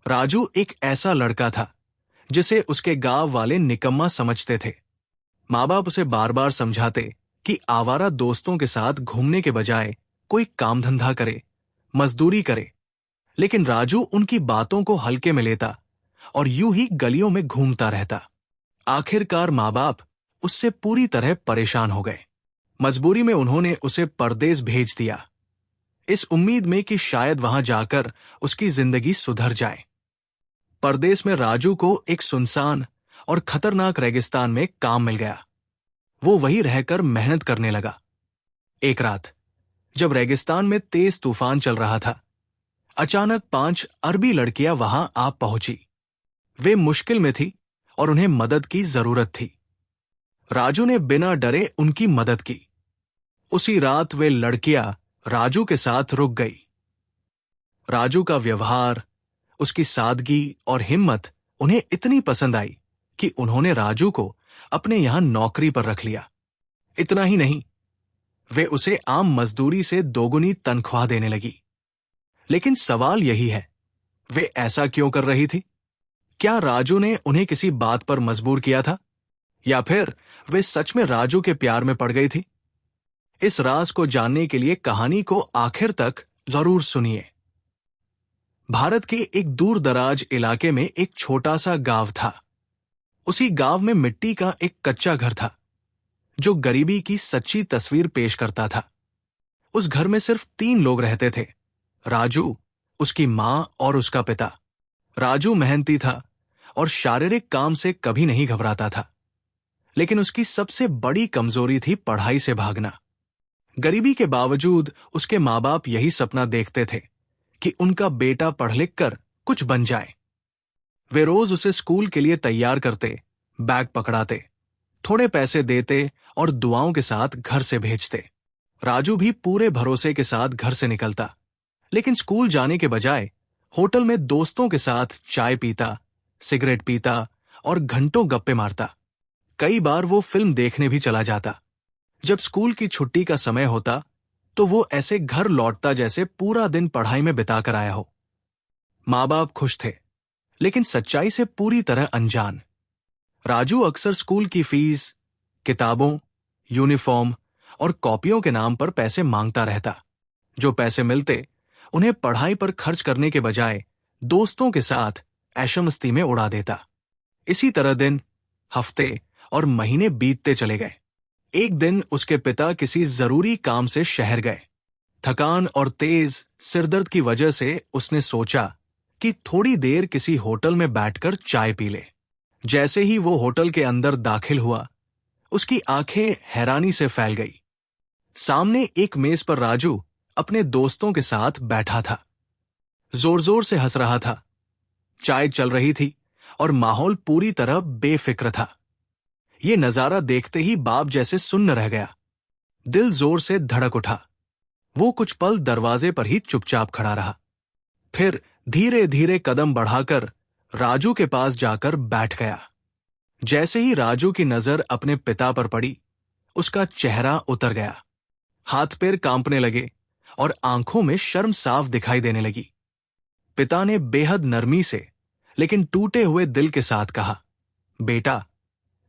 राजू एक ऐसा लड़का था जिसे उसके गांव वाले निकम्मा समझते थे। माँ बाप उसे बार बार समझाते कि आवारा दोस्तों के साथ घूमने के बजाय कोई काम धंधा करे, मजदूरी करे, लेकिन राजू उनकी बातों को हल्के में लेता और यूं ही गलियों में घूमता रहता। आखिरकार माँ बाप उससे पूरी तरह परेशान हो गए। मजबूरी में उन्होंने उसे परदेस भेज दिया, इस उम्मीद में कि शायद वहां जाकर उसकी जिंदगी सुधर जाए। परदेस में राजू को एक सुनसान और खतरनाक रेगिस्तान में काम मिल गया। वो वहीं रहकर मेहनत करने लगा। एक रात जब रेगिस्तान में तेज तूफान चल रहा था, अचानक 5 अरबी लड़कियां वहां आ पहुंची। वे मुश्किल में थी और उन्हें मदद की जरूरत थी। राजू ने बिना डरे उनकी मदद की। उसी रात वे लड़कियां राजू के साथ रुक गई। राजू का व्यवहार, उसकी सादगी और हिम्मत उन्हें इतनी पसंद आई कि उन्होंने राजू को अपने यहां नौकरी पर रख लिया। इतना ही नहीं, वे उसे आम मजदूरी से दोगुनी तनख्वाह देने लगी। लेकिन सवाल यही है, वे ऐसा क्यों कर रही थी? क्या राजू ने उन्हें किसी बात पर मजबूर किया था, या फिर वे सच में राजू के प्यार में पड़ गई थी? इस राज को जानने के लिए कहानी को आखिर तक जरूर सुनिए। भारत के एक दूर दराज इलाके में एक छोटा सा गांव था। उसी गांव में मिट्टी का एक कच्चा घर था जो गरीबी की सच्ची तस्वीर पेश करता था। उस घर में सिर्फ 3 लोग रहते थे, राजू, उसकी मां और उसका पिता। राजू मेहनती था और शारीरिक काम से कभी नहीं घबराता था, लेकिन उसकी सबसे बड़ी कमजोरी थी पढ़ाई से भागना। गरीबी के बावजूद उसके माँ बाप यही सपना देखते थे कि उनका बेटा पढ़ लिख कर कुछ बन जाए। वे रोज उसे स्कूल के लिए तैयार करते, बैग पकड़ाते, थोड़े पैसे देते और दुआओं के साथ घर से भेजते। राजू भी पूरे भरोसे के साथ घर से निकलता, लेकिन स्कूल जाने के बजाय होटल में दोस्तों के साथ चाय पीता, सिगरेट पीता और घंटों गप्पे मारता। कई बार वो फिल्म देखने भी चला जाता। जब स्कूल की छुट्टी का समय होता तो वो ऐसे घर लौटता जैसे पूरा दिन पढ़ाई में बिताकर आया हो। माँ बाप खुश थे, लेकिन सच्चाई से पूरी तरह अनजान। राजू अक्सर स्कूल की फीस, किताबों, यूनिफॉर्म और कॉपियों के नाम पर पैसे मांगता रहता। जो पैसे मिलते उन्हें पढ़ाई पर खर्च करने के बजाय दोस्तों के साथ ऐशमस्ती में उड़ा देता। इसी तरह दिन, हफ्ते और महीने बीतते चले गए। एक दिन उसके पिता किसी जरूरी काम से शहर गए। थकान और तेज सिरदर्द की वजह से उसने सोचा कि थोड़ी देर किसी होटल में बैठकर चाय पी ले। जैसे ही वो होटल के अंदर दाखिल हुआ, उसकी आंखें हैरानी से फैल गई। सामने एक मेज पर राजू अपने दोस्तों के साथ बैठा था। जोर जोर से हंस रहा था। चाय चल रही थी और माहौल पूरी तरह बेफिक्र था। ये नजारा देखते ही बाप जैसे सुन्न रह गया। दिल जोर से धड़क उठा। वो कुछ पल दरवाजे पर ही चुपचाप खड़ा रहा, फिर धीरे धीरे कदम बढ़ाकर राजू के पास जाकर बैठ गया। जैसे ही राजू की नजर अपने पिता पर पड़ी, उसका चेहरा उतर गया। हाथ पैर कांपने लगे और आंखों में शर्म साफ दिखाई देने लगी। पिता ने बेहद नरमी से लेकिन टूटे हुए दिल के साथ कहा, बेटा,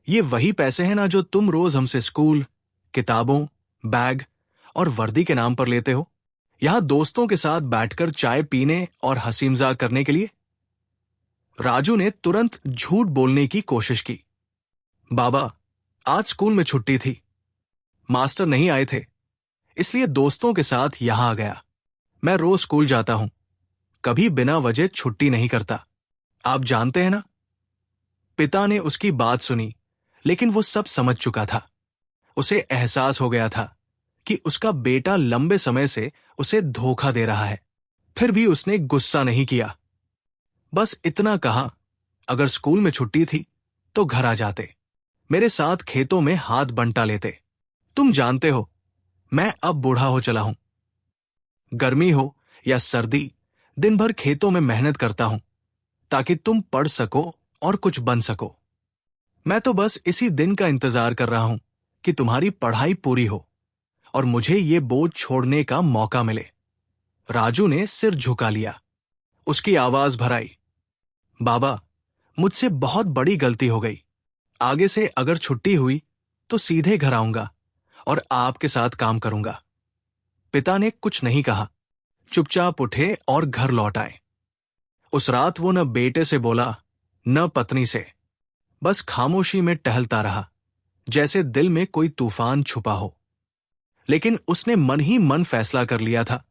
ये वही पैसे हैं ना जो तुम रोज हमसे स्कूल, किताबों, बैग और वर्दी के नाम पर लेते हो, यहां दोस्तों के साथ बैठकर चाय पीने और हंसी मजाक करने के लिए? राजू ने तुरंत झूठ बोलने की कोशिश की। बाबा, आज स्कूल में छुट्टी थी, मास्टर नहीं आए थे, इसलिए दोस्तों के साथ यहां आ गया। मैं रोज स्कूल जाता हूं, कभी बिना वजह छुट्टी नहीं करता, आप जानते हैं ना। पिता ने उसकी बात सुनी, लेकिन वो सब समझ चुका था। उसे एहसास हो गया था कि उसका बेटा लंबे समय से उसे धोखा दे रहा है। फिर भी उसने गुस्सा नहीं किया। बस इतना कहा, अगर स्कूल में छुट्टी थी तो घर आ जाते, मेरे साथ खेतों में हाथ बंटा लेते। तुम जानते हो, मैं अब बूढ़ा हो चला हूं। गर्मी हो या सर्दी, दिन भर खेतों में मेहनत करता हूं ताकि तुम पढ़ सको और कुछ बन सको। मैं तो बस इसी दिन का इंतजार कर रहा हूं कि तुम्हारी पढ़ाई पूरी हो और मुझे ये बोझ छोड़ने का मौका मिले। राजू ने सिर झुका लिया। उसकी आवाज भर आई, बाबा, मुझसे बहुत बड़ी गलती हो गई। आगे से अगर छुट्टी हुई तो सीधे घर आऊंगा और आपके साथ काम करूंगा। पिता ने कुछ नहीं कहा, चुपचाप उठे और घर लौट आए। उस रात वो न बेटे से बोला न पत्नी से, बस खामोशी में टहलता रहा, जैसे दिल में कोई तूफान छुपा हो। लेकिन उसने मन ही मन फैसला कर लिया था,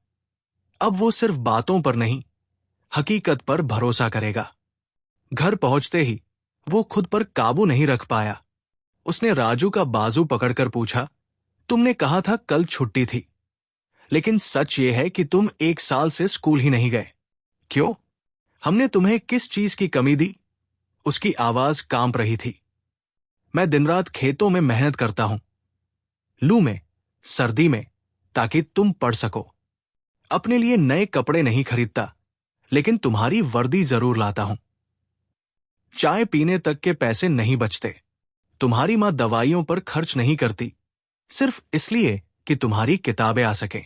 अब वो सिर्फ बातों पर नहीं, हकीकत पर भरोसा करेगा। घर पहुंचते ही वो खुद पर काबू नहीं रख पाया। उसने राजू का बाजू पकड़कर पूछा, तुमने कहा था कल छुट्टी थी, लेकिन सच ये है कि तुम 1 साल से स्कूल ही नहीं गए। क्यों? हमने तुम्हें किस चीज की कमी दी? उसकी आवाज कांप रही थी। मैं दिन रात खेतों में मेहनत करता हूं, लू में, सर्दी में, ताकि तुम पढ़ सको। अपने लिए नए कपड़े नहीं खरीदता, लेकिन तुम्हारी वर्दी जरूर लाता हूं। चाय पीने तक के पैसे नहीं बचते। तुम्हारी मां दवाइयों पर खर्च नहीं करती, सिर्फ इसलिए कि तुम्हारी किताबें आ सकें।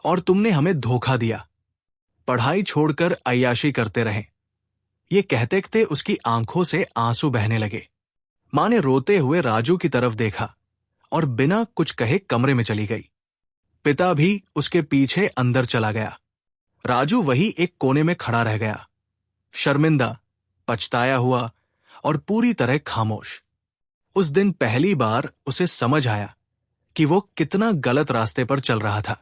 और तुमने हमें धोखा दिया, पढ़ाई छोड़कर अय्याशी करते रहे। ये कहते कहते उसकी आंखों से आंसू बहने लगे। मां ने रोते हुए राजू की तरफ देखा और बिना कुछ कहे कमरे में चली गई। पिता भी उसके पीछे अंदर चला गया। राजू वही एक कोने में खड़ा रह गया, शर्मिंदा, पछताया हुआ और पूरी तरह खामोश। उस दिन पहली बार उसे समझ आया कि वो कितना गलत रास्ते पर चल रहा था।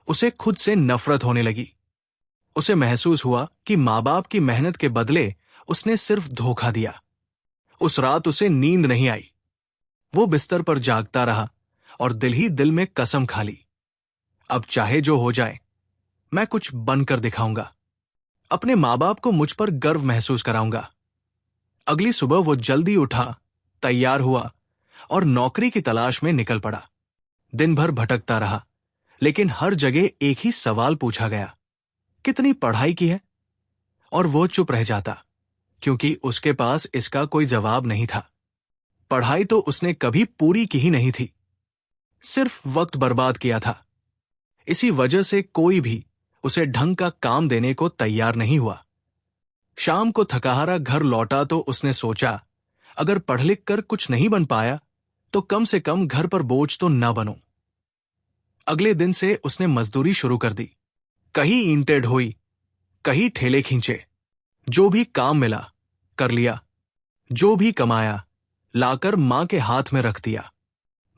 उसे खुद से नफरत होने लगी। उसे महसूस हुआ कि माँ बाप की मेहनत के बदले उसने सिर्फ धोखा दिया। उस रात उसे नींद नहीं आई। वो बिस्तर पर जागता रहा और दिल ही दिल में कसम खा ली, अब चाहे जो हो जाए, मैं कुछ बनकर दिखाऊंगा। अपने माँ बाप को मुझ पर गर्व महसूस कराऊंगा। अगली सुबह वो जल्दी उठा, तैयार हुआ और नौकरी की तलाश में निकल पड़ा। दिन भर भटकता रहा, लेकिन हर जगह एक ही सवाल पूछा गया, कितनी पढ़ाई की है? और वो चुप रह जाता, क्योंकि उसके पास इसका कोई जवाब नहीं था। पढ़ाई तो उसने कभी पूरी की ही नहीं थी, सिर्फ वक्त बर्बाद किया था। इसी वजह से कोई भी उसे ढंग का काम देने को तैयार नहीं हुआ। शाम को थकाहारा घर लौटा तो उसने सोचा, अगर पढ़ लिख कर कुछ नहीं बन पाया तो कम से कम घर पर बोझ तो न बनूं। अगले दिन से उसने मजदूरी शुरू कर दी। कहीं ईंटें ढोई, कहीं ठेले खींचे। जो भी काम मिला कर लिया, जो भी कमाया लाकर मां के हाथ में रख दिया।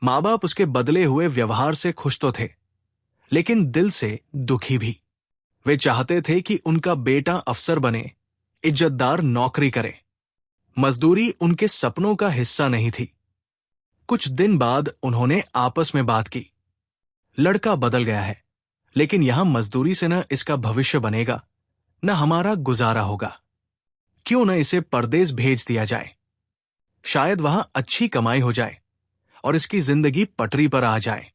मां बाप उसके बदले हुए व्यवहार से खुश तो थे, लेकिन दिल से दुखी भी। वे चाहते थे कि उनका बेटा अफसर बने, इज्जतदार नौकरी करे। मजदूरी उनके सपनों का हिस्सा नहीं थी। कुछ दिन बाद उन्होंने आपस में बात की। लड़का बदल गया है, लेकिन यहां मजदूरी से न इसका भविष्य बनेगा, न हमारा गुजारा होगा। क्यों न इसे परदेस भेज दिया जाए? शायद वहां अच्छी कमाई हो जाए और इसकी जिंदगी पटरी पर आ जाए।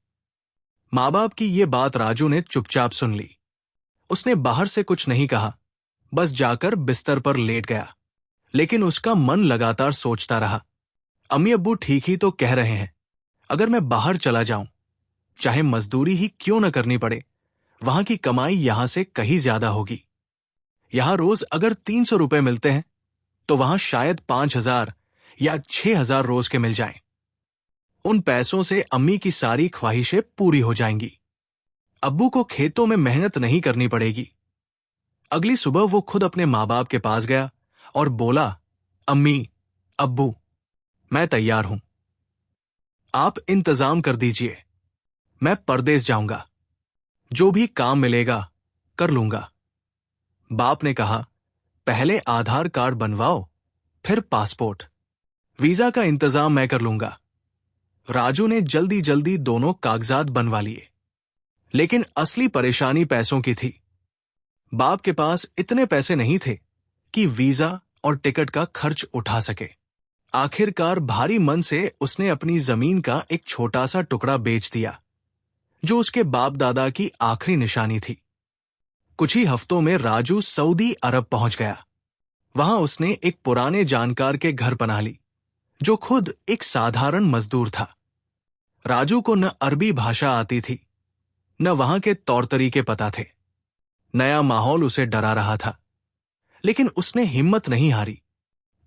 माँ बाप की ये बात राजू ने चुपचाप सुन ली। उसने बाहर से कुछ नहीं कहा, बस जाकर बिस्तर पर लेट गया। लेकिन उसका मन लगातार सोचता रहा, अम्मी अब्बू ठीक ही तो कह रहे हैं। अगर मैं बाहर चला जाऊं, चाहे मजदूरी ही क्यों न करनी पड़े, वहां की कमाई यहां से कहीं ज्यादा होगी। यहां रोज अगर 300 रुपए मिलते हैं तो वहां शायद 5,000 या 6,000 रोज के मिल जाएं। उन पैसों से अम्मी की सारी ख्वाहिशें पूरी हो जाएंगी। अब्बू को खेतों में मेहनत नहीं करनी पड़ेगी। अगली सुबह वो खुद अपने माँ बाप के पास गया और बोला, अम्मी, अब्बू, मैं तैयार हूं। आप इंतजाम कर दीजिए, मैं परदेस जाऊंगा। जो भी काम मिलेगा कर लूंगा। बाप ने कहा, पहले आधार कार्ड बनवाओ, फिर पासपोर्ट, वीजा का इंतजाम मैं कर लूंगा। राजू ने जल्दी जल्दी दोनों कागजात बनवा लिए, लेकिन असली परेशानी पैसों की थी। बाप के पास इतने पैसे नहीं थे कि वीजा और टिकट का खर्च उठा सके। आखिरकार भारी मन से उसने अपनी जमीन का एक छोटा सा टुकड़ा बेच दिया, जो उसके बाप दादा की आखिरी निशानी थी। कुछ ही हफ्तों में राजू सऊदी अरब पहुंच गया। वहां उसने एक पुराने जानकार के घर पनाह ली, जो खुद एक साधारण मजदूर था। राजू को न अरबी भाषा आती थी, न वहां के तौर तरीके पता थे। नया माहौल उसे डरा रहा था, लेकिन उसने हिम्मत नहीं हारी।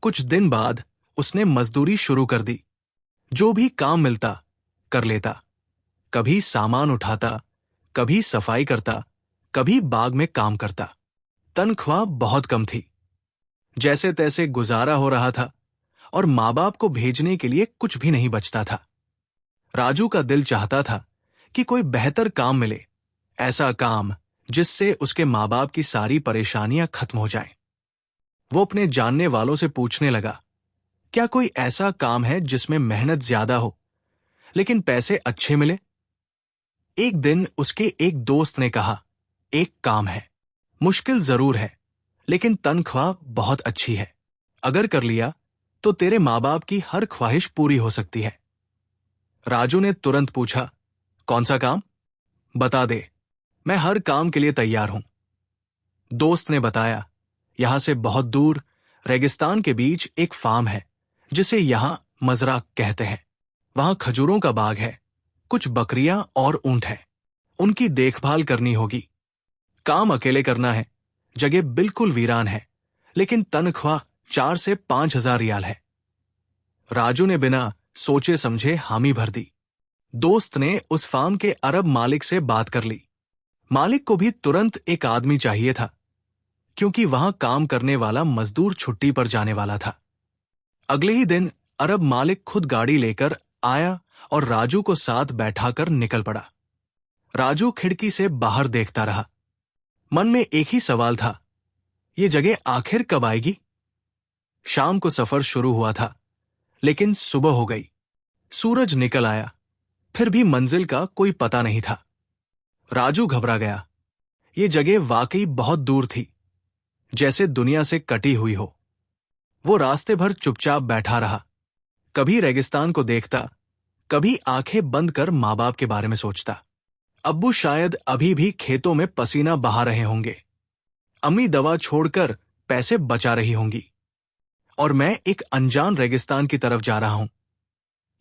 कुछ दिन बाद उसने मजदूरी शुरू कर दी। जो भी काम मिलता कर लेता। कभी सामान उठाता, कभी सफाई करता, कभी बाग में काम करता। तनख्वाह बहुत कम थी, जैसे तैसे गुजारा हो रहा था और माँ बाप को भेजने के लिए कुछ भी नहीं बचता था। राजू का दिल चाहता था कि कोई बेहतर काम मिले, ऐसा काम जिससे उसके माँ बाप की सारी परेशानियां खत्म हो जाएं। वो अपने जानने वालों से पूछने लगा, क्या कोई ऐसा काम है जिसमें मेहनत ज्यादा हो लेकिन पैसे अच्छे मिले? एक दिन उसके एक दोस्त ने कहा, एक काम है, मुश्किल जरूर है लेकिन तनख्वाह बहुत अच्छी है। अगर कर लिया तो तेरे माँ बाप की हर ख्वाहिश पूरी हो सकती है। राजू ने तुरंत पूछा, कौन सा काम? बता दे, मैं हर काम के लिए तैयार हूं। दोस्त ने बताया, यहां से बहुत दूर रेगिस्तान के बीच एक फार्म है जिसे यहां मजरा कहते हैं। वहां खजूरों का बाग है, कुछ बकरियां और ऊंट है। उनकी देखभाल करनी होगी। काम अकेले करना है। जगह बिल्कुल वीरान है लेकिन तनख्वाह 4 से 5,000 रियाल है। राजू ने बिना सोचे समझे हामी भर दी। दोस्त ने उस फार्म के अरब मालिक से बात कर ली। मालिक को भी तुरंत एक आदमी चाहिए था क्योंकि वहां काम करने वाला मजदूर छुट्टी पर जाने वाला था। अगले ही दिन अरब मालिक खुद गाड़ी लेकर आया और राजू को साथ बैठाकर निकल पड़ा। राजू खिड़की से बाहर देखता रहा। मन में एक ही सवाल था, ये जगह आखिर कब आएगी? शाम को सफर शुरू हुआ था लेकिन सुबह हो गई। सूरज निकल आया, फिर भी मंजिल का कोई पता नहीं था। राजू घबरा गया। ये जगह वाकई बहुत दूर थी, जैसे दुनिया से कटी हुई हो। वो रास्ते भर चुपचाप बैठा रहा, कभी रेगिस्तान को देखता, कभी आंखें बंद कर माँ बाप के बारे में सोचता। अब्बू शायद अभी भी खेतों में पसीना बहा रहे होंगे, अम्मी दवा छोड़कर पैसे बचा रही होंगी, और मैं एक अनजान रेगिस्तान की तरफ जा रहा हूं।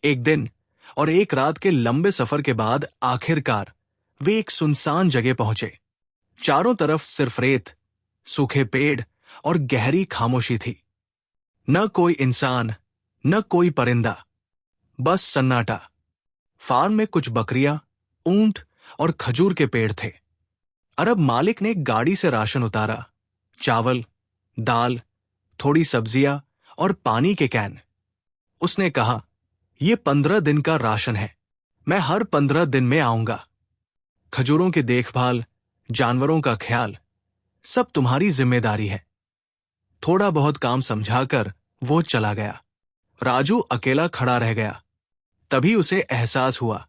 एक दिन और एक रात के लंबे सफर के बाद आखिरकार वे एक सुनसान जगह पहुंचे। चारों तरफ सिर्फ रेत, सूखे पेड़ और गहरी खामोशी थी। न कोई इंसान, न कोई परिंदा, बस सन्नाटा। फार्म में कुछ बकरियां, ऊंट और खजूर के पेड़ थे। अरब मालिक ने गाड़ी से राशन उतारा, चावल, दाल, थोड़ी सब्जियां और पानी के कैन। उसने कहा, यह 15 दिन का राशन है, मैं हर 15 दिन में आऊंगा। खजूरों की देखभाल, जानवरों का ख्याल, सब तुम्हारी जिम्मेदारी है। थोड़ा बहुत काम समझाकर वो चला गया। राजू अकेला खड़ा रह गया। तभी उसे एहसास हुआ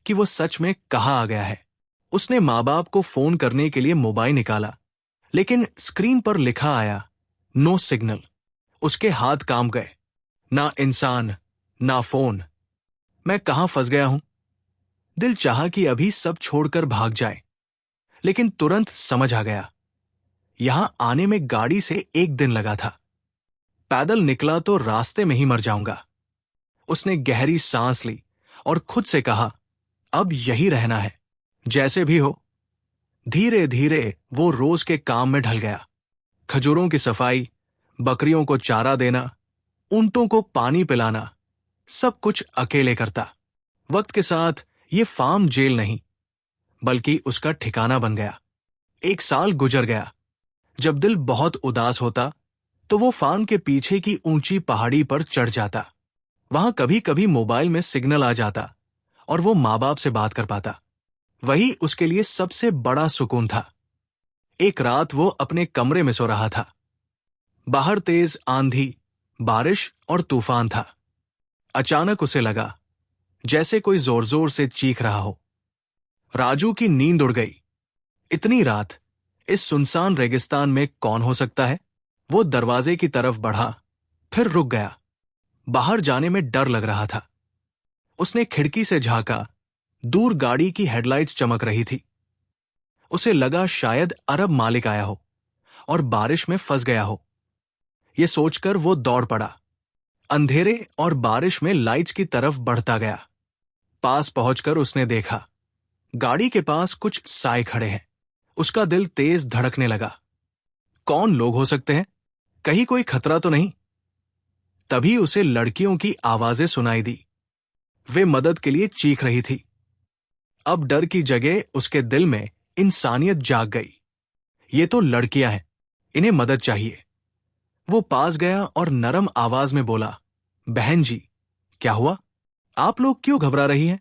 कि वो सच में कहाँ आ गया है। उसने माँ बाप को फोन करने के लिए मोबाइल निकाला, लेकिन स्क्रीन पर लिखा आया, नो सिग्नल। उसके हाथ कांप गए। ना इंसान, ना फोन। मैं कहां फंस गया हूं? दिल चाहा कि अभी सब छोड़कर भाग जाए, लेकिन तुरंत समझ आ गया, यहां आने में गाड़ी से 1 दिन लगा था। पैदल निकला तो रास्ते में ही मर जाऊंगा। उसने गहरी सांस ली और खुद से कहा, अब यही रहना है, जैसे भी हो। धीरे धीरे वो रोज के काम में ढल गया। खजूरों की सफाई, बकरियों को चारा देना, ऊंटों को पानी पिलाना, सब कुछ अकेले करता। वक्त के साथ ये फार्म जेल नहीं, बल्कि उसका ठिकाना बन गया। 1 साल गुजर गया। जब दिल बहुत उदास होता तो वो फार्म के पीछे की ऊंची पहाड़ी पर चढ़ जाता। वहां कभी कभी मोबाइल में सिग्नल आ जाता और वो माँ बाप से बात कर पाता। वही उसके लिए सबसे बड़ा सुकून था। एक रात वो अपने कमरे में सो रहा था। बाहर तेज आंधी, बारिश और तूफान था। अचानक उसे लगा जैसे कोई जोर जोर से चीख रहा हो। राजू की नींद उड़ गई। इतनी रात इस सुनसान रेगिस्तान में कौन हो सकता है? वो दरवाजे की तरफ बढ़ा, फिर रुक गया। बाहर जाने में डर लग रहा था। उसने खिड़की से झांका, दूर गाड़ी की हेडलाइट्स चमक रही थी। उसे लगा शायद अरब मालिक आया हो और बारिश में फंस गया हो। यह सोचकर वो दौड़ पड़ा। अंधेरे और बारिश में लाइट्स की तरफ बढ़ता गया। पास पहुंचकर उसने देखा, गाड़ी के पास कुछ साए खड़े हैं। उसका दिल तेज धड़कने लगा। कौन लोग हो सकते हैं? कहीं कोई खतरा तो नहीं। तभी उसे लड़कियों की आवाजें सुनाई दी। वे मदद के लिए चीख रही थी। अब डर की जगह उसके दिल में इंसानियत जाग गई। ये तो लड़कियां हैं, इन्हें मदद चाहिए। वो पास गया और नरम आवाज में बोला, बहन जी, क्या हुआ? आप लोग क्यों घबरा रही हैं?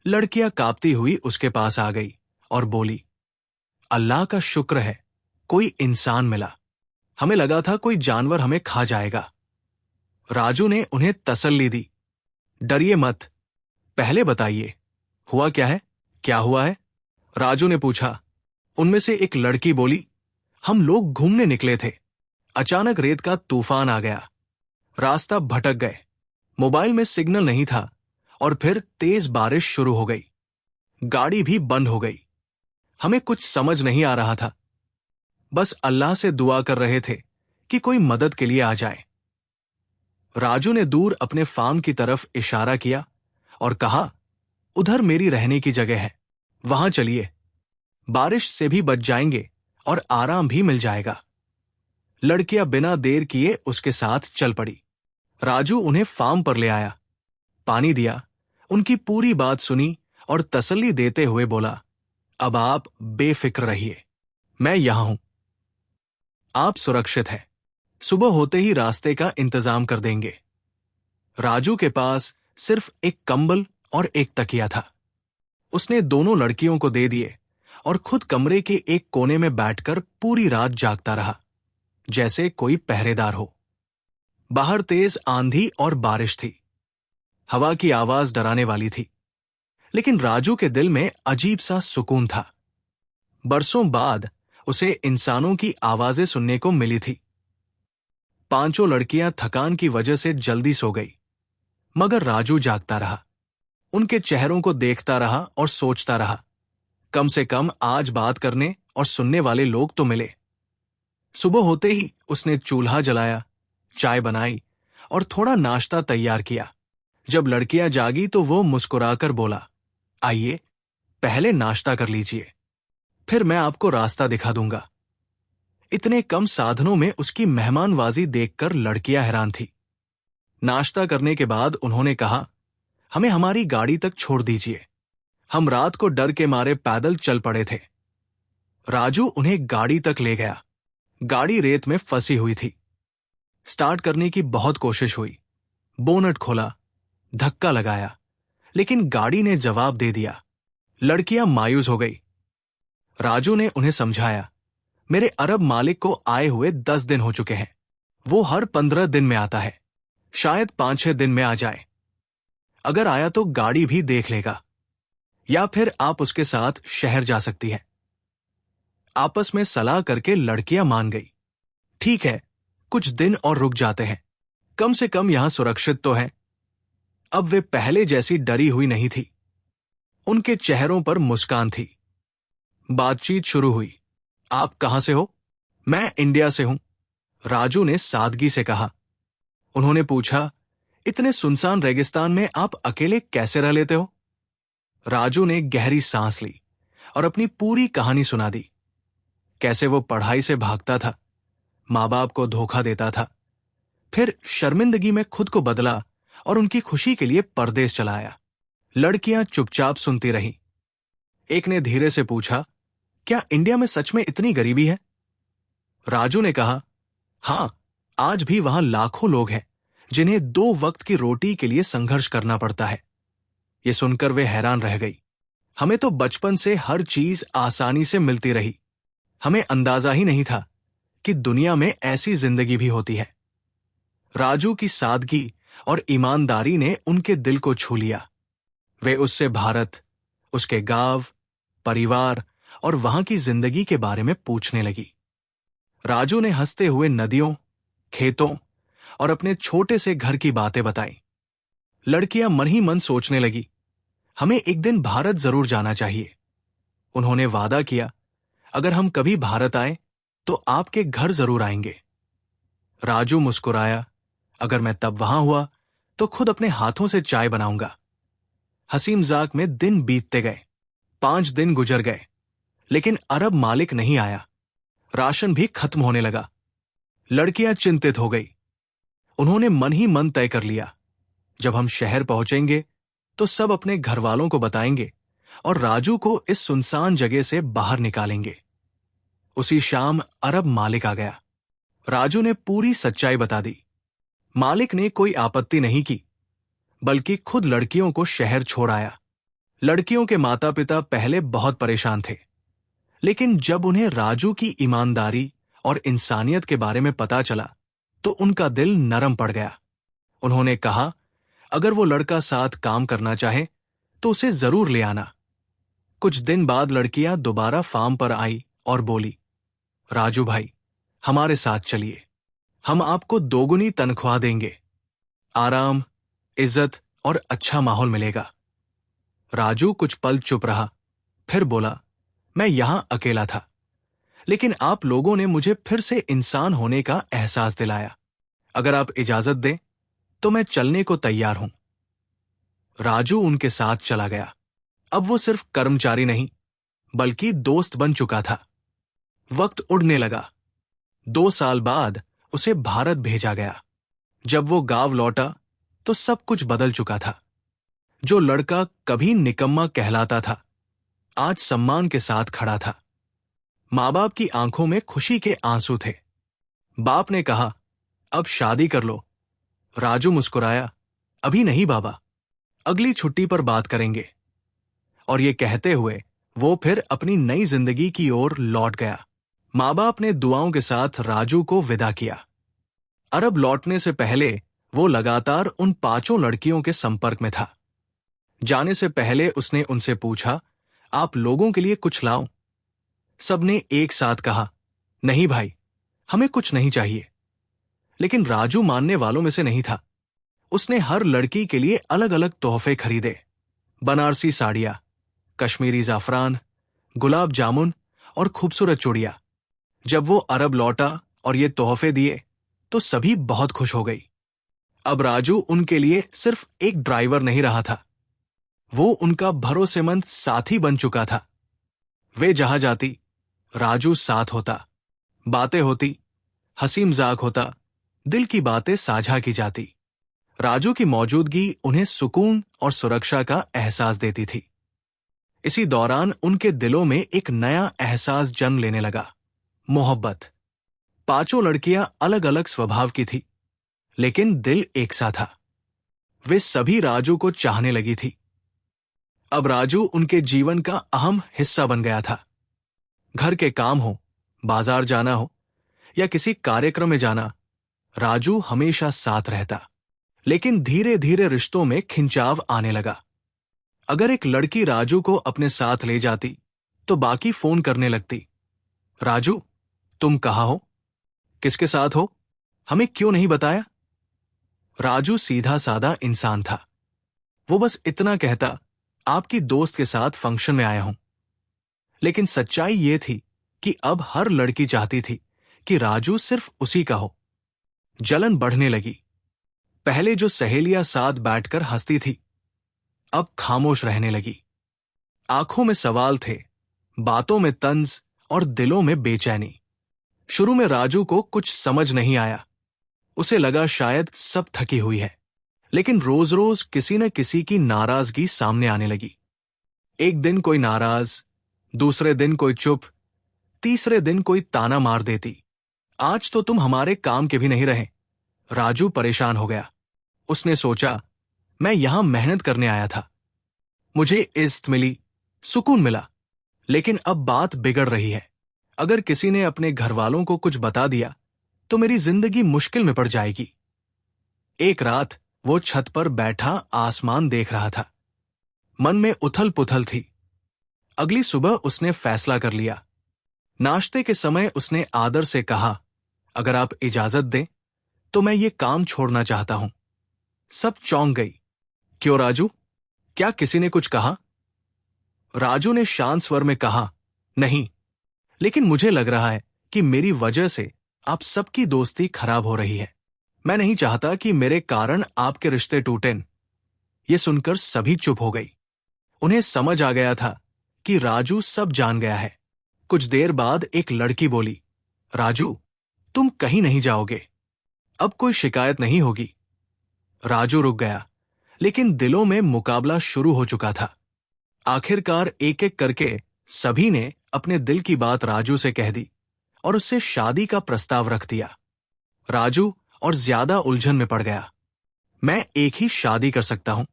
लड़कियां कांपती हुई उसके पास आ गई और बोली, अल्लाह का शुक्र है, कोई इंसान मिला। हमें लगा था कोई जानवर हमें खा जाएगा। राजू ने उन्हें तसल्ली दी। डरिए मत, पहले बताइए, हुआ क्या है? क्या हुआ है? राजू ने पूछा। उनमें से एक लड़की बोली, हम लोग घूमने निकले थे। अचानक रेत का तूफान आ गया। रास्ता भटक गए। मोबाइल में सिग्नल नहीं था और फिर तेज बारिश शुरू हो गई। गाड़ी भी बंद हो गई। हमें कुछ समझ नहीं आ रहा था। बस अल्लाह से दुआ कर रहे थे कि कोई मदद के लिए आ जाए। राजू ने दूर अपने फार्म की तरफ इशारा किया और कहा, उधर मेरी रहने की जगह है, वहां चलिए। बारिश से भी बच जाएंगे और आराम भी मिल जाएगा। लड़कियां बिना देर किए उसके साथ चल पड़ी। राजू उन्हें फार्म पर ले आया, पानी दिया, उनकी पूरी बात सुनी और तसल्ली देते हुए बोला, अब आप बेफिक्र रहिए, मैं यहां हूं। आप सुरक्षित हैं। सुबह होते ही रास्ते का इंतजाम कर देंगे। राजू के पास सिर्फ एक कंबल और एक तकिया था। उसने दोनों लड़कियों को दे दिए और खुद कमरे के एक कोने में बैठकर पूरी रात जागता रहा, जैसे कोई पहरेदार हो। बाहर तेज आंधी और बारिश थी। हवा की आवाज डराने वाली थी, लेकिन राजू के दिल में अजीब सा सुकून था। बरसों बाद उसे इंसानों की आवाजें सुनने को मिली थी। पांचों लड़कियां थकान की वजह से जल्दी सो गई, मगर राजू जागता रहा। उनके चेहरों को देखता रहा और सोचता रहा, कम से कम आज बात करने और सुनने वाले लोग तो मिले। सुबह होते ही उसने चूल्हा जलाया, चाय बनाई और थोड़ा नाश्ता तैयार किया। जब लड़कियां जागी तो वो मुस्कुराकर बोला, आइए, पहले नाश्ता कर लीजिए, फिर मैं आपको रास्ता दिखा दूंगा। इतने कम साधनों में उसकी मेहमानवाजी देखकर लड़कियां हैरान थी। नाश्ता करने के बाद उन्होंने कहा, हमें हमारी गाड़ी तक छोड़ दीजिए, हम रात को डर के मारे पैदल चल पड़े थे। राजू उन्हें गाड़ी तक ले गया। गाड़ी रेत में फंसी हुई थी। स्टार्ट करने की बहुत कोशिश हुई, बोनट खोला, धक्का लगाया, लेकिन गाड़ी ने जवाब दे दिया। लड़कियां मायूस हो गई। राजू ने उन्हें समझाया, मेरे अरब मालिक को आए हुए 10 दिन हो चुके हैं। वो हर 15 दिन में आता है, शायद 5-6 दिन में आ जाए। अगर आया तो गाड़ी भी देख लेगा, या फिर आप उसके साथ शहर जा सकती हैं। आपस में सलाह करके लड़कियां मान गई। ठीक है, कुछ दिन और रुक जाते हैं, कम से कम यहां सुरक्षित तो है। अब वे पहले जैसी डरी हुई नहीं थी। उनके चेहरों पर मुस्कान थी। बातचीत शुरू हुई। आप कहां से हो? मैं इंडिया से हूं, राजू ने सादगी से कहा। उन्होंने पूछा, इतने सुनसान रेगिस्तान में आप अकेले कैसे रह लेते हो? राजू ने गहरी सांस ली और अपनी पूरी कहानी सुना दी। कैसे वो पढ़ाई से भागता था, माँ बाप को धोखा देता था, फिर शर्मिंदगी में खुद को बदला और उनकी खुशी के लिए परदेश चला आया। लड़कियां चुपचाप सुनती रहीं। एक ने धीरे से पूछा, क्या इंडिया में सच में इतनी गरीबी है? राजू ने कहा, हां, आज भी वहां लाखों लोग हैं जिन्हें 2 वक्त की रोटी के लिए संघर्ष करना पड़ता है। ये सुनकर वे हैरान रह गई। हमें तो बचपन से हर चीज आसानी से मिलती रही, हमें अंदाजा ही नहीं था कि दुनिया में ऐसी जिंदगी भी होती है। राजू की सादगी और ईमानदारी ने उनके दिल को छू लिया। वे उससे भारत, उसके गांव, परिवार और वहां की जिंदगी के बारे में पूछने लगी। राजू ने हंसते हुए नदियों, खेतों और अपने छोटे से घर की बातें बताई। लड़कियां मन ही मन सोचने लगी, हमें एक दिन भारत जरूर जाना चाहिए। उन्होंने वादा किया, अगर हम कभी भारत आए तो आपके घर जरूर आएंगे। राजू मुस्कुराया, अगर मैं तब वहां हुआ तो खुद अपने हाथों से चाय बनाऊंगा। हंसी मजाक में दिन बीतते गए। 5 दिन गुजर गए, लेकिन अरब मालिक नहीं आया। राशन भी खत्म होने लगा। लड़कियां चिंतित हो गई। उन्होंने मन ही मन तय कर लिया, जब हम शहर पहुंचेंगे तो सब अपने घर वालों को बताएंगे और राजू को इस सुनसान जगह से बाहर निकालेंगे। उसी शाम अरब मालिक आ गया। राजू ने पूरी सच्चाई बता दी। मालिक ने कोई आपत्ति नहीं की, बल्कि खुद लड़कियों को शहर छोड़ आया। लड़कियों के माता पिता पहले बहुत परेशान थे, लेकिन जब उन्हें राजू की ईमानदारी और इंसानियत के बारे में पता चला तो उनका दिल नरम पड़ गया। उन्होंने कहा, अगर वो लड़का साथ काम करना चाहे तो उसे जरूर ले आना। कुछ दिन बाद लड़कियां दोबारा फार्म पर आई और बोली, राजू भाई, हमारे साथ चलिए, हम आपको दोगुनी तनख्वाह देंगे, आराम, इज्जत और अच्छा माहौल मिलेगा। राजू कुछ पल चुप रहा, फिर बोला, मैं यहां अकेला था, लेकिन आप लोगों ने मुझे फिर से इंसान होने का एहसास दिलाया। अगर आप इजाजत दें तो मैं चलने को तैयार हूं। राजू उनके साथ चला गया। अब वो सिर्फ कर्मचारी नहीं, बल्कि दोस्त बन चुका था। वक्त उड़ने लगा। 2 साल बाद उसे भारत भेजा गया। जब वो गांव लौटा तो सब कुछ बदल चुका था। जो लड़का कभी निकम्मा कहलाता था, आज सम्मान के साथ खड़ा था। माँ बाप की आंखों में खुशी के आंसू थे। बाप ने कहा, अब शादी कर लो। राजू मुस्कुराया, अभी नहीं बाबा, अगली छुट्टी पर बात करेंगे। और ये कहते हुए वो फिर अपनी नई जिंदगी की ओर लौट गया। माँ बाप ने दुआओं के साथ राजू को विदा किया। अरब लौटने से पहले वो लगातार उन 5 लड़कियों के संपर्क में था। जाने से पहले उसने उनसे पूछा, आप लोगों के लिए कुछ लाऊं? सबने एक साथ कहा, नहीं भाई, हमें कुछ नहीं चाहिए। लेकिन राजू मानने वालों में से नहीं था। उसने हर लड़की के लिए अलग अलग तोहफे खरीदे, बनारसी साड़ियां, कश्मीरी जाफरान, गुलाब जामुन और खूबसूरत चूड़ियां। जब वो अरब लौटा और ये तोहफे दिए तो सभी बहुत खुश हो गई। अब राजू उनके लिए सिर्फ एक ड्राइवर नहीं रहा था, वो उनका भरोसेमंद साथी बन चुका था। वे जहां जाती, राजू साथ होता, बातें होती, हंसी मजाक होता, दिल की बातें साझा की जाती। राजू की मौजूदगी उन्हें सुकून और सुरक्षा का एहसास देती थी। इसी दौरान उनके दिलों में एक नया एहसास जन्म लेने लगा, मोहब्बत। 5 लड़कियां अलग अलग स्वभाव की थी, लेकिन दिल एक सा था। वे सभी राजू को चाहने लगी थी। अब राजू उनके जीवन का अहम हिस्सा बन गया था। घर के काम हो, बाजार जाना हो या किसी कार्यक्रम में जाना, राजू हमेशा साथ रहता। लेकिन धीरे धीरे रिश्तों में खिंचाव आने लगा। अगर एक लड़की राजू को अपने साथ ले जाती तो बाकी फोन करने लगती, राजू तुम कहाँ हो, किसके साथ हो, हमें क्यों नहीं बताया? राजू सीधा साधा इंसान था। वो बस इतना कहता, आपकी दोस्त के साथ फंक्शन में आया हूं। लेकिन सच्चाई ये थी कि अब हर लड़की चाहती थी कि राजू सिर्फ उसी का हो। जलन बढ़ने लगी। पहले जो सहेलियां साथ बैठकर हंसती थी, अब खामोश रहने लगी। आंखों में सवाल थे, बातों में तंज और दिलों में बेचैनी। शुरू में राजू को कुछ समझ नहीं आया। उसे लगा शायद सब थकी हुई है। लेकिन रोज रोज किसी न किसी की नाराजगी सामने आने लगी। एक दिन कोई नाराज, दूसरे दिन कोई चुप, तीसरे दिन कोई ताना मार देती, आज तो तुम हमारे काम के भी नहीं रहे। राजू परेशान हो गया। उसने सोचा, मैं यहां मेहनत करने आया था, मुझे इज्जत मिली, सुकून मिला, लेकिन अब बात बिगड़ रही है। अगर किसी ने अपने घर वालों को कुछ बता दिया तो मेरी जिंदगी मुश्किल में पड़ जाएगी। एक रात वो छत पर बैठा आसमान देख रहा था। मन में उथल पुथल थी। अगली सुबह उसने फैसला कर लिया। नाश्ते के समय उसने आदर से कहा, अगर आप इजाजत दें तो मैं ये काम छोड़ना चाहता हूं। सब चौंक गई। क्यों राजू, क्या किसी ने कुछ कहा? राजू ने शांत स्वर में कहा, नहीं, लेकिन मुझे लग रहा है कि मेरी वजह से आप सबकी दोस्ती खराब हो रही है। मैं नहीं चाहता कि मेरे कारण आपके रिश्ते टूटें। ये सुनकर सभी चुप हो गई। उन्हें समझ आ गया था कि राजू सब जान गया है। कुछ देर बाद एक लड़की बोली, राजू, तुम कहीं नहीं जाओगे, अब कोई शिकायत नहीं होगी। राजू रुक गया, लेकिन दिलों में मुकाबला शुरू हो चुका था। आखिरकार एक एक करके सभी ने अपने दिल की बात राजू से कह दी और उससे शादी का प्रस्ताव रख दिया। राजू और ज्यादा उलझन में पड़ गया। मैं एक ही शादी कर सकता हूं।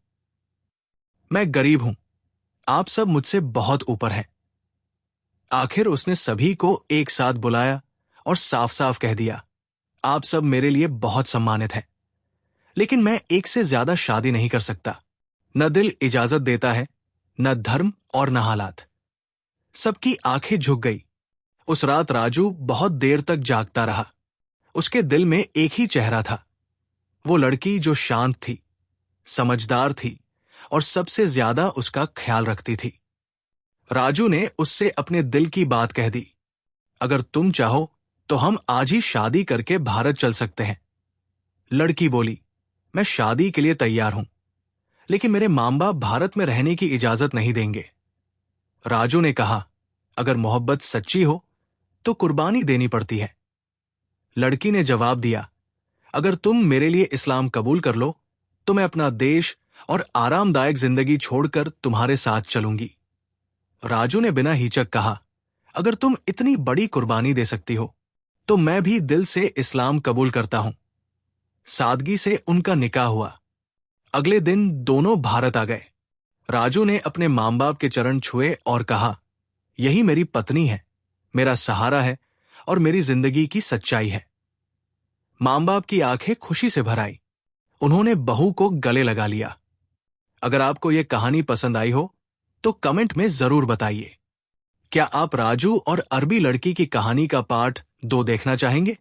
मैं गरीब हूं, आप सब मुझसे बहुत ऊपर हैं। आखिर उसने सभी को एक साथ बुलाया और साफ साफ कह दिया, आप सब मेरे लिए बहुत सम्मानित हैं, लेकिन मैं एक से ज्यादा शादी नहीं कर सकता। न दिल इजाजत देता है, न धर्म और न हालात। सबकी आंखें झुक गई। उस रात राजू बहुत देर तक जागता रहा। उसके दिल में एक ही चेहरा था, वो लड़की जो शांत थी, समझदार थी और सबसे ज्यादा उसका ख्याल रखती थी। राजू ने उससे अपने दिल की बात कह दी, अगर तुम चाहो तो हम आज ही शादी करके भारत चल सकते हैं। लड़की बोली, मैं शादी के लिए तैयार हूं, लेकिन मेरे मां बाप भारत में रहने की इजाजत नहीं देंगे। राजू ने कहा, अगर मोहब्बत सच्ची हो तो कुर्बानी देनी पड़ती है। लड़की ने जवाब दिया, अगर तुम मेरे लिए इस्लाम कबूल कर लो तो मैं अपना देश और आरामदायक जिंदगी छोड़कर तुम्हारे साथ चलूंगी। राजू ने बिना हिचक कहा, अगर तुम इतनी बड़ी कुर्बानी दे सकती हो तो मैं भी दिल से इस्लाम कबूल करता हूं। सादगी से उनका निकाह हुआ। अगले दिन दोनों भारत आ गए। राजू ने अपने मां बाप के चरण छुए और कहा, यही मेरी पत्नी है, मेरा सहारा है और मेरी जिंदगी की सच्चाई है। मां बाप की आंखें खुशी से भर आई। उन्होंने बहू को गले लगा लिया। अगर आपको यह कहानी पसंद आई हो तो कमेंट में जरूर बताइए। क्या आप राजू और अरबी लड़की की कहानी का पार्ट 2 देखना चाहेंगे?